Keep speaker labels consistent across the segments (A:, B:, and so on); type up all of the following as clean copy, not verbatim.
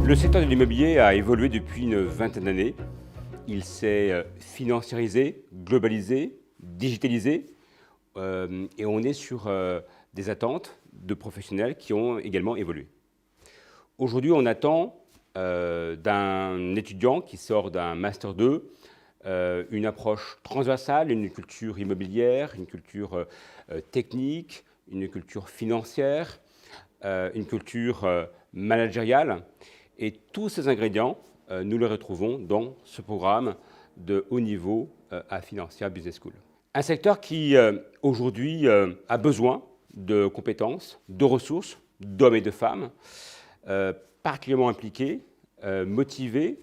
A: Le secteur de l'immobilier a évolué depuis une vingtaine d'années. Il s'est financiarisé, globalisé, digitalisé et on est sur des attentes de professionnels qui ont également évolué. Aujourd'hui, on attend d'un étudiant qui sort d'un Master 2 une approche transversale, une culture immobilière, une culture technique, une culture financière, une culture managériale. Et tous ces ingrédients, nous les retrouvons dans ce programme de haut niveau à Financia Business School. Un secteur qui, aujourd'hui, a besoin de compétences, de ressources, d'hommes et de femmes, particulièrement impliqués, motivés,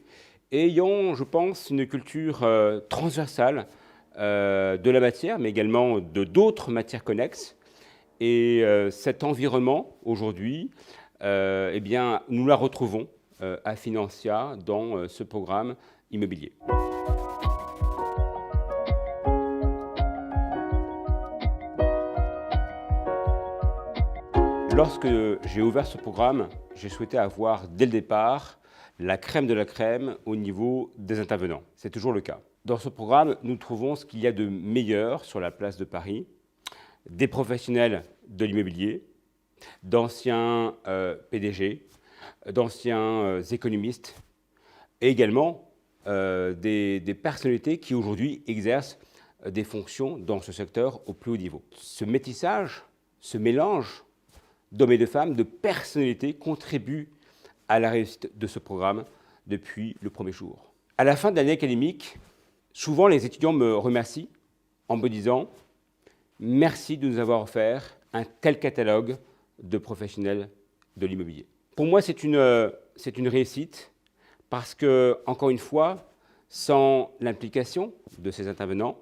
A: et ayant, je pense, une culture transversale de la matière, mais également de d'autres matières connexes. Et cet environnement, aujourd'hui, eh bien, nous la retrouvons à Financia dans ce programme immobilier. Lorsque j'ai ouvert ce programme, j'ai souhaité avoir dès le départ la crème de la crème au niveau des intervenants. C'est toujours le cas. Dans ce programme, nous trouvons ce qu'il y a de meilleur sur la place de Paris, des professionnels de l'immobilier, d'anciens PDG, d'anciens économistes et également des personnalités qui aujourd'hui exercent des fonctions dans ce secteur au plus haut niveau. Ce métissage, ce mélange d'hommes et de femmes, de personnalités contribue à la réussite de ce programme depuis le premier jour. À la fin de l'année académique, souvent les étudiants me remercient en me disant « Merci de nous avoir offert un tel catalogue de professionnels de l'immobilier ». Pour moi, c'est une réussite parce que, encore une fois, sans l'implication de ces intervenants,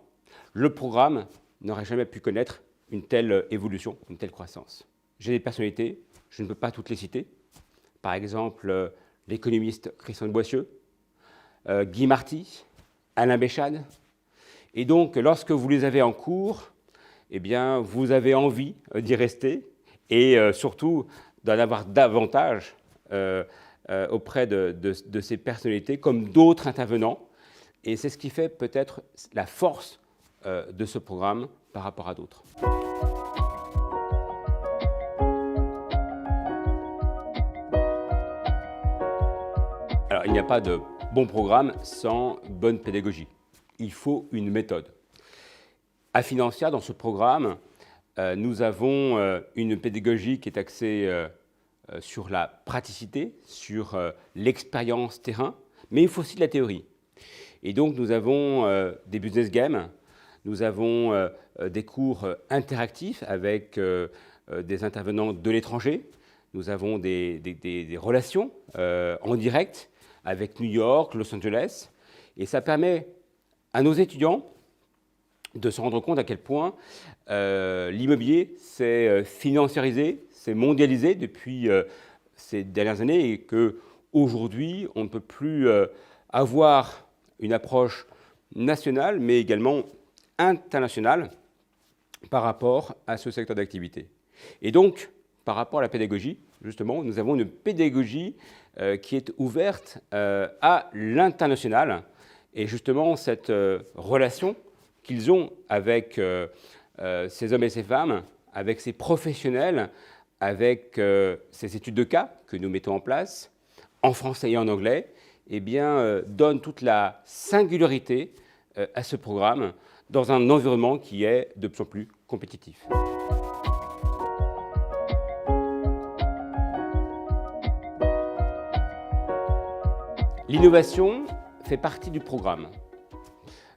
A: le programme n'aurait jamais pu connaître une telle évolution, une telle croissance. J'ai des personnalités, je ne peux pas toutes les citer. Par exemple, l'économiste Christian de Boissieu, Guy Marty, Alain Béchade. Et donc, lorsque vous les avez en cours, eh bien, vous avez envie d'y rester et surtout d'en avoir davantage auprès de ces personnalités comme d'autres intervenants. Et c'est ce qui fait peut-être la force de ce programme par rapport à d'autres. Alors, il n'y a pas de bon programme sans bonne pédagogie. Il faut une méthode. À Financia, dans ce programme, nous avons une pédagogie qui est axée sur la praticité, sur l'expérience terrain, mais il faut aussi de la théorie. Et donc, nous avons des business games, nous avons des cours interactifs avec des intervenants de l'étranger, nous avons des relations en direct avec New York, Los Angeles, et ça permet à nos étudiants de se rendre compte à quel point l'immobilier s'est financiarisé, s'est mondialisé depuis ces dernières années et qu'aujourd'hui, on ne peut plus avoir une approche nationale, mais également internationale par rapport à ce secteur d'activité. Et donc, par rapport à la pédagogie, justement, nous avons une pédagogie qui est ouverte à l'international. Et justement, cette relation qu'ils ont avec ces hommes et ces femmes, avec ces professionnels, avec ces études de cas que nous mettons en place, en français et en anglais, eh bien, donne toute la singularité à ce programme dans un environnement qui est de plus en plus compétitif. L'innovation fait partie du programme.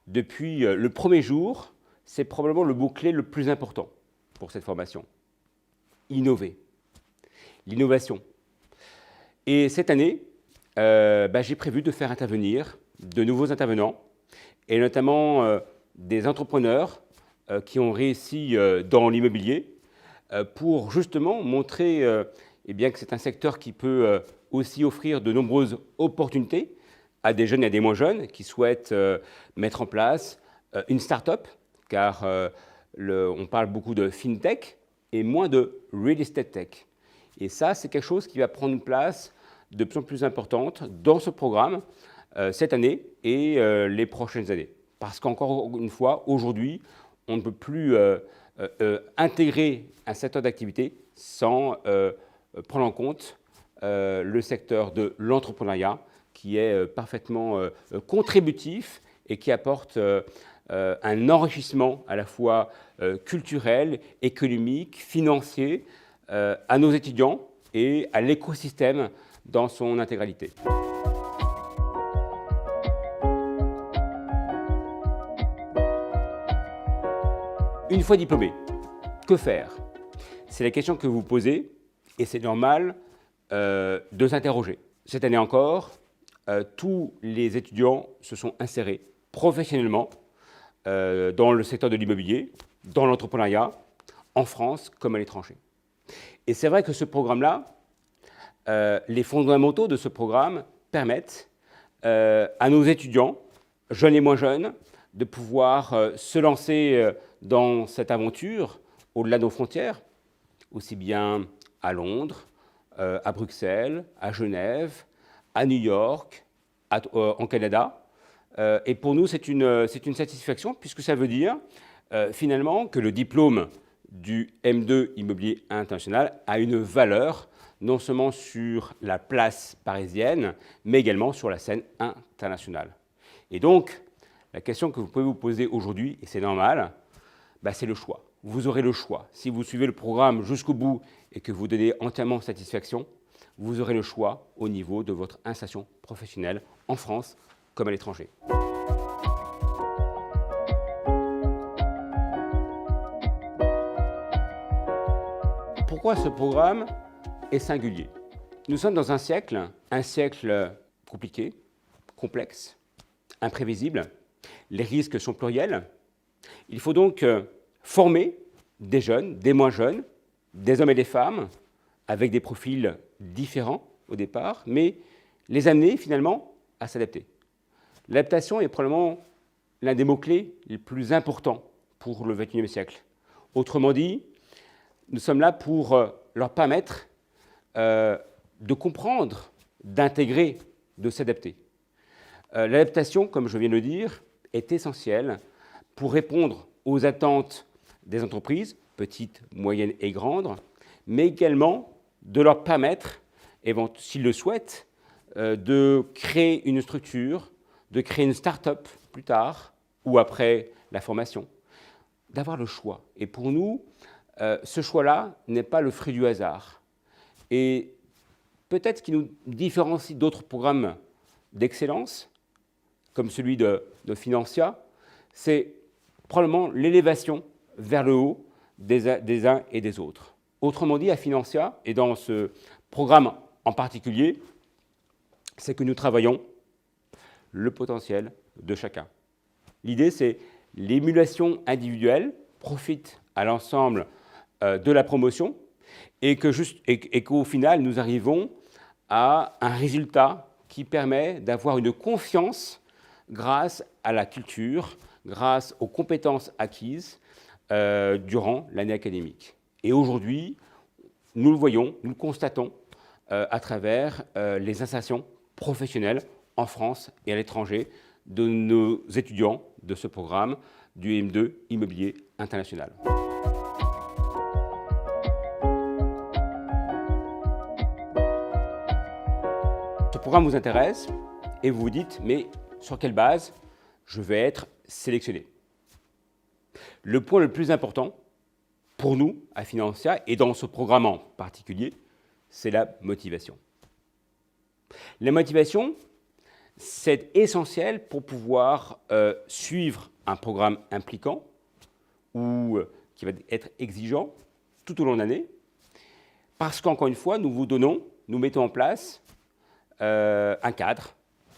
A: Depuis le premier jour, c'est probablement le mot-clé le plus important pour cette formation. Innover. L'innovation. Et cette année, j'ai prévu de faire intervenir de nouveaux intervenants, et notamment des entrepreneurs qui ont réussi dans l'immobilier, pour justement montrer eh bien, que c'est un secteur qui peut aussi offrir de nombreuses opportunités à des jeunes et à des moins jeunes qui souhaitent mettre en place une start-up, car on parle beaucoup de fintech et moins de real estate tech. Et ça, c'est quelque chose qui va prendre place de plus en plus importante dans ce programme cette année et les prochaines années. Parce qu'encore une fois, aujourd'hui, on ne peut plus intégrer un secteur d'activité sans prendre en compte le secteur de l'entrepreneuriat qui est parfaitement contributif et qui apporte un enrichissement à la fois culturel, économique, financier à nos étudiants et à l'écosystème dans son intégralité. Une fois diplômé, que faire? C'est la question que vous posez et c'est normal de s'interroger. Cette année encore, tous les étudiants se sont insérés professionnellement dans le secteur de l'immobilier, dans l'entrepreneuriat, en France comme à l'étranger. Et c'est vrai que ce programme-là, les fondamentaux de ce programme permettent à nos étudiants, jeunes et moins jeunes, de pouvoir se lancer dans cette aventure au-delà de nos frontières, aussi bien à Londres, à Bruxelles, à Genève, à New York, en Canada. Et pour nous, c'est une satisfaction, puisque ça veut dire finalement que le diplôme du M2 Immobilier International a une valeur non seulement sur la place parisienne, mais également sur la scène internationale. Et donc, la question que vous pouvez vous poser aujourd'hui, et c'est normal, c'est le choix. Vous aurez le choix. Si vous suivez le programme jusqu'au bout et que vous donnez entièrement satisfaction, vous aurez le choix au niveau de votre insertion professionnelle en France comme à l'étranger. Pourquoi ce programme est singulier? Nous sommes dans un siècle compliqué, complexe, imprévisible. Les risques sont pluriels. Il faut donc former des jeunes, des moins jeunes, des hommes et des femmes, avec des profils différents au départ, mais les amener finalement à s'adapter. L'adaptation est probablement l'un des mots-clés les plus importants pour le XXIe siècle. Autrement dit, nous sommes là pour leur permettre de comprendre, d'intégrer, de s'adapter. L'adaptation, comme je viens de le dire, est essentielle pour répondre aux attentes des entreprises, petites, moyennes et grandes, mais également de leur permettre, s'ils le souhaitent, de créer une structure, de créer une start-up plus tard ou après la formation, d'avoir le choix. Et pour nous, ce choix-là n'est pas le fruit du hasard. Et peut-être ce qui nous différencie d'autres programmes d'excellence, comme celui de Financia, c'est probablement l'élévation vers le haut des uns et des autres. Autrement dit, à Financia, et dans ce programme en particulier, c'est que nous travaillons le potentiel de chacun. L'idée, c'est l'émulation individuelle profite à l'ensemble de la promotion et qu'au final, nous arrivons à un résultat qui permet d'avoir une confiance grâce à la culture, grâce aux compétences acquises durant l'année académique. Et aujourd'hui, nous le voyons, nous le constatons à travers les insertions professionnelles en France et à l'étranger de nos étudiants de ce programme du M2 Immobilier International. Ce programme vous intéresse et vous vous dites, mais sur quelle base je vais être sélectionné? Le point le plus important pour nous à Financia et dans ce programme en particulier, c'est la motivation. La motivation, c'est essentiel pour pouvoir suivre un programme impliquant ou qui va être exigeant tout au long de l'année, parce qu'encore une fois, nous mettons en place un cadre,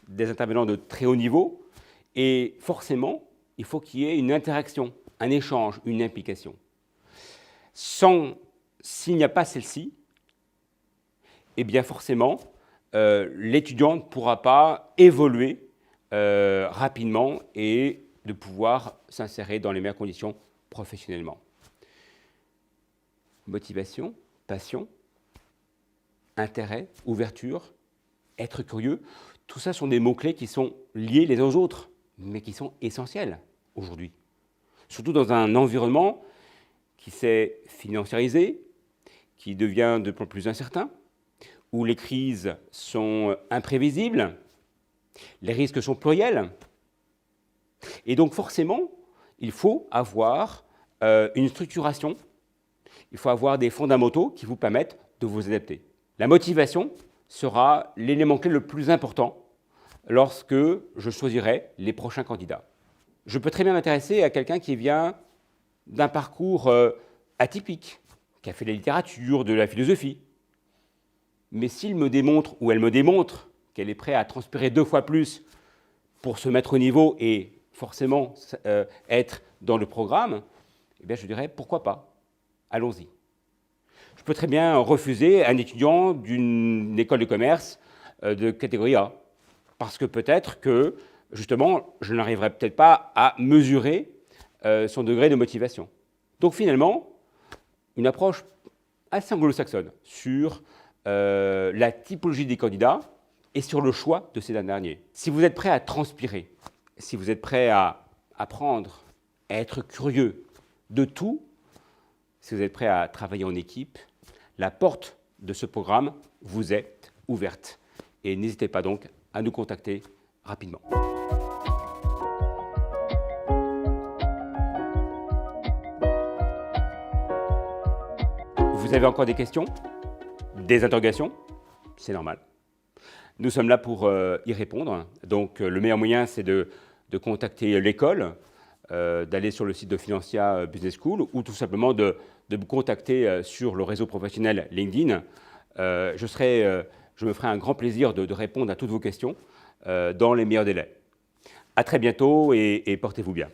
A: des intervenants de très haut niveau, et forcément, il faut qu'il y ait une interaction, un échange, une implication. S'il n'y a pas celle-ci, eh bien forcément, l'étudiant ne pourra pas évoluer rapidement et de pouvoir s'insérer dans les meilleures conditions professionnellement. Motivation, passion, intérêt, ouverture, être curieux, tout ça sont des mots-clés qui sont liés les uns aux autres, mais qui sont essentiels aujourd'hui. Surtout dans un environnement qui s'est financiarisé, qui devient de plus en plus incertain, où les crises sont imprévisibles, les risques sont pluriels. Et donc forcément, il faut avoir une structuration, il faut avoir des fondamentaux qui vous permettent de vous adapter. La motivation sera l'élément clé le plus important lorsque je choisirai les prochains candidats. Je peux très bien m'intéresser à quelqu'un qui vient d'un parcours atypique, qui a fait de la littérature, de la philosophie. Mais s'il me démontre, ou elle me démontre, qu'elle est prête à transpirer 2 fois plus pour se mettre au niveau et forcément être dans le programme, eh bien je dirais pourquoi pas, allons-y. Je peux très bien refuser un étudiant d'une école de commerce de catégorie A, parce que peut-être que, justement, je n'arriverai peut-être pas à mesurer son degré de motivation. Donc finalement, une approche assez anglo-saxonne sur la typologie des candidats et sur le choix de ces derniers. Si vous êtes prêt à transpirer, si vous êtes prêt à apprendre, à être curieux de tout, si vous êtes prêt à travailler en équipe, la porte de ce programme vous est ouverte. Et n'hésitez pas donc à nous contacter rapidement. Vous avez encore des questions? Des interrogations? C'est normal. Nous sommes là pour y répondre. Donc le meilleur moyen, c'est de contacter l'école, d'aller sur le site de Financia Business School ou tout simplement de me contacter sur le réseau professionnel LinkedIn. Je me ferai un grand plaisir de répondre à toutes vos questions dans les meilleurs délais. À très bientôt et portez-vous bien.